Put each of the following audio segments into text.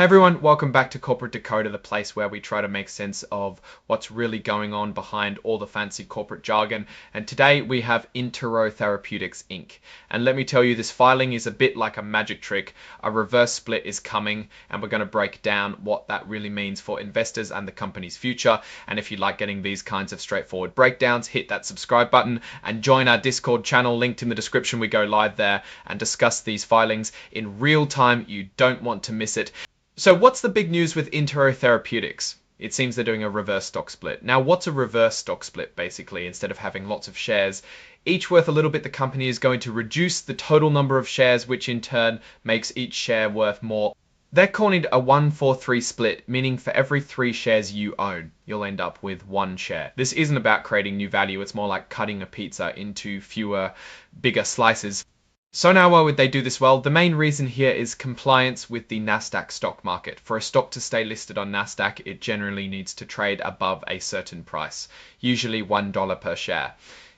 Hey everyone, welcome back to Corporate Decoder, the place where we try to make sense of what's really going on behind all the fancy corporate jargon. And today we have Entero Therapeutics Inc. And let me tell you, this filing is a bit like a magic trick. A reverse split is coming, and we're going to break down what that really means for investors and the company's future. And if you like getting these kinds of straightforward breakdowns, hit that subscribe button and join our Discord channel linked in the description. We go live there and discuss these filings in real time. You don't want to miss it. So what's the big news with Entero Therapeutics? It seems they're doing a reverse stock split. Now, what's a reverse stock split, basically? Instead of having lots of shares, each worth a little bit, the company is going to reduce the total number of shares, which in turn makes each share worth more. They're calling it a 1-4-3 split, meaning for every 3 shares you own, you'll end up with 1 share. This isn't about creating new value. It's more like cutting a pizza into fewer, bigger slices. So now, why would they do this? Well, the main reason here is compliance with the Nasdaq stock market. For a stock to stay listed on Nasdaq, it generally needs to trade above a certain price, usually $1 per share.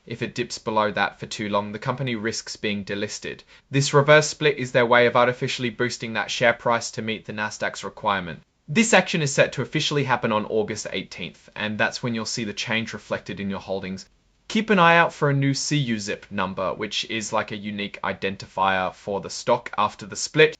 If it dips below that for too long, the company risks being delisted. This reverse split is their way of artificially boosting that share price to meet the Nasdaq's requirement. This action is set to officially happen on August 18th, and that's when you'll see the change reflected in your holdings. Keep an eye out for a new CUZIP number, which is like a unique identifier for the stock after the split.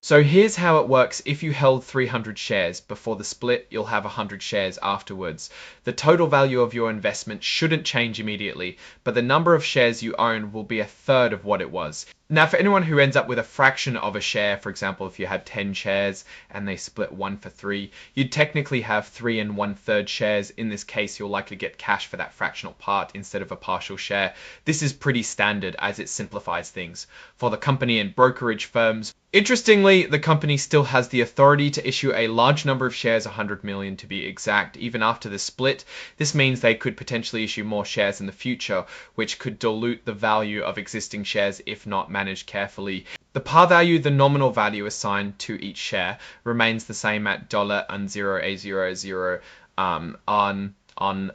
So here's how it works. If you held 300 shares before the split, you'll have 100 shares afterwards. The total value of your investment shouldn't change immediately, but the number of shares you own will be a third of what it was. Now, for anyone who ends up with a fraction of a share, for example, if you had 10 shares and they split 1 for 3, you'd technically have 3 1/3 shares. In this case, you'll likely get cash for that fractional part instead of a partial share. This is pretty standard as it simplifies things for the company and brokerage firms. Interestingly, the company still has the authority to issue a large number of shares, 100 million to be exact, even after the split. This means they could potentially issue more shares in the future, which could dilute the value of existing shares if not managed carefully. The par value, the nominal value assigned to each share, remains the same at $0.0000 on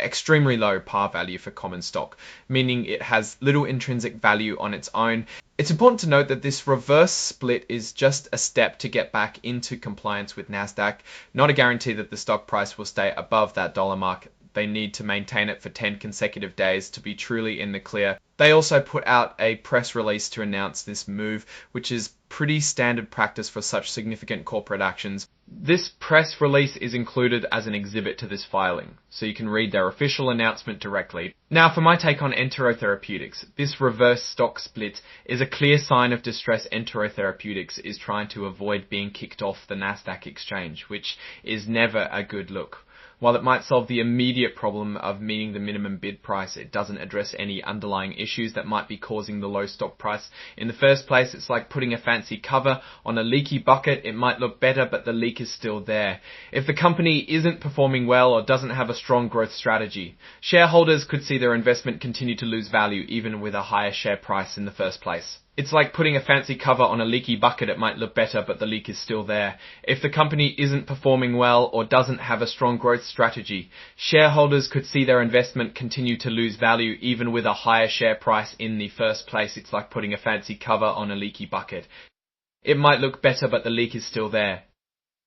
extremely low par value for common stock, meaning it has little intrinsic value on its own. It's important to note that this reverse split is just a step to get back into compliance with Nasdaq, not a guarantee that the stock price will stay above that dollar mark. They need to maintain it for 10 consecutive days to be truly in the clear. They also put out a press release to announce this move, which is pretty standard practice for such significant corporate actions. This press release is included as an exhibit to this filing, so you can read their official announcement directly. Now, for my take on Entero Therapeutics, this reverse stock split is a clear sign of distress. Entero Therapeutics is trying to avoid being kicked off the Nasdaq exchange, which is never a good look. While it might solve the immediate problem of meeting the minimum bid price, it doesn't address any underlying issues that might be causing the low stock price. In the first place, it's like putting a fancy cover on a leaky bucket. It might look better, but the leak is still there. If the company isn't performing well or doesn't have a strong growth strategy, shareholders could see their investment continue to lose value even with a higher share price in the first place. It's like putting a fancy cover on a leaky bucket. It might look better, but the leak is still there. If the company isn't performing well or doesn't have a strong growth strategy, shareholders could see their investment continue to lose value even with a higher share price in the first place. It's like putting a fancy cover on a leaky bucket. It might look better, but the leak is still there.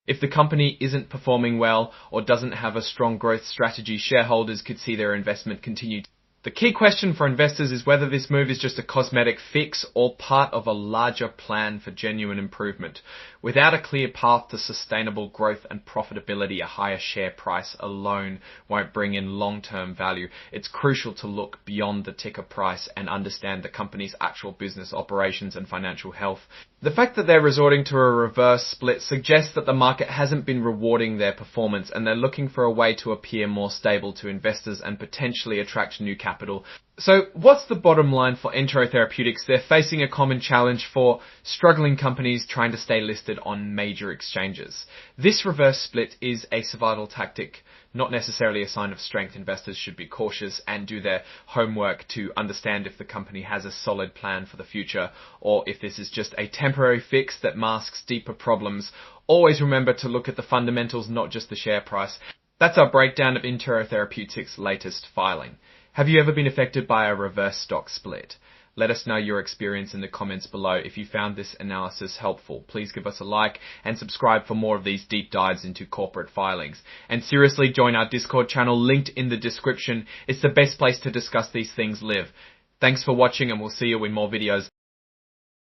If the company isn't performing well or doesn't have a strong growth strategy, shareholders could see their investment continue. The key question for investors is whether this move is just a cosmetic fix or part of a larger plan for genuine improvement. Without a clear path to sustainable growth and profitability, a higher share price alone won't bring in long-term value. It's crucial to look beyond the ticker price and understand the company's actual business operations and financial health. The fact that they're resorting to a reverse split suggests that the market hasn't been rewarding their performance and they're looking for a way to appear more stable to investors and potentially attract new capital. So what's the bottom line for Entero Therapeutics? They're facing a common challenge for struggling companies trying to stay listed on major exchanges. This reverse split is a survival tactic, not necessarily a sign of strength. Investors should be cautious and do their homework to understand if the company has a solid plan for the future or if this is just a temporary fix that masks deeper problems. Always remember to look at the fundamentals, not just the share price. That's our breakdown of Entero Therapeutics' latest filing. Have you ever been affected by a reverse stock split? Let us know your experience in the comments below. If you found this analysis helpful, please give us a like and subscribe for more of these deep dives into corporate filings. And seriously, join our Discord channel linked in the description. It's the best place to discuss these things live. Thanks for watching, and we'll see you in more videos.